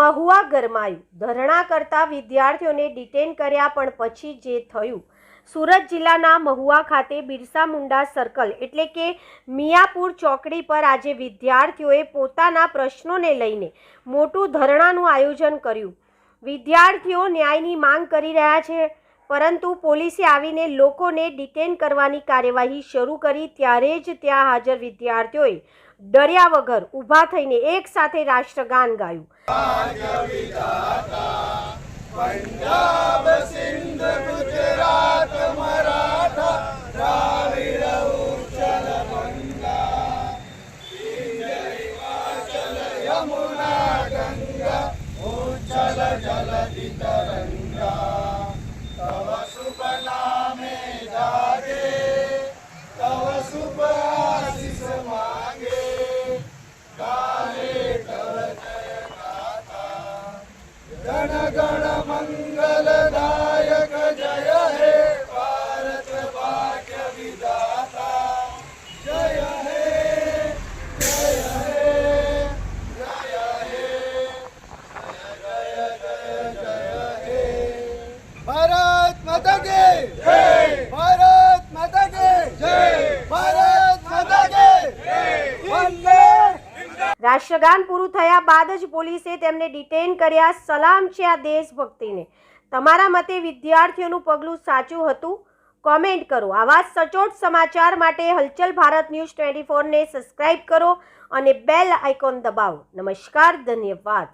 મહુવા ગરમાયું, ધરણા કરતા વિદ્યાર્થીઓને ડિટેન કર્યા, પણ પછી જે થયું। સુરત જિલ્લાના મહુવા ખાતે બિરસા મુંડા સર્કલ એટલે કે મિયાપુર ચોકડી પર આજે વિદ્યાર્થીઓએ પોતાના પ્રશ્નોને લઈને મોટું ધરણાનું આયોજન કર્યું। વિદ્યાર્થીઓ ન્યાયની માંગ કરી રહ્યા છે, પરંતુ પોલીસે આવીને લોકોને ડિટેન કરવાની કાર્યવાહી શરૂ કરી। ત્યારે જ ત્યાં હાજર વિદ્યાર્થીઓએ ડર્યા વગર ઊભા થઈને એક સાથે રાષ્ટ્રગાન ગાયું। પંજાબ સિંધ ગુજરાત મરાઠા દ્રાવિડ ઉચ્ચલ ગંગા હિમાચલ યમુના ગંગા ઉચ્ચલ જલધિ તરંગા તવ શુભ નામે જાગે તવ શુભ આશીષ માંગે ગાલે તવ જય ગાથા જન ગણ मंगलदायक जय हे भारत भाग्य विधाता जय हे जय हे जय हे जय जय जय हे भारत माता की जय भारत माता की जय भारत माता की जय वंदे। રાષ્ટ્રગાન પૂરું થયા બાદ જ પોલીસે તેમને ડિટેન કર્યા। સલામ છે આ દેશભક્તિને। તમારા મતે વિદ્યાર્થીઓનું પગલું સાચું હતું? કોમેન્ટ કરો। આવા સચોટ સમાચાર માટે હલચલ ભારત ન્યૂઝ 24 ને સબસ્ક્રાઇબ કરો અને બેલ આઇકોન દબાવો। નમસ્કાર, ધન્યવાદ।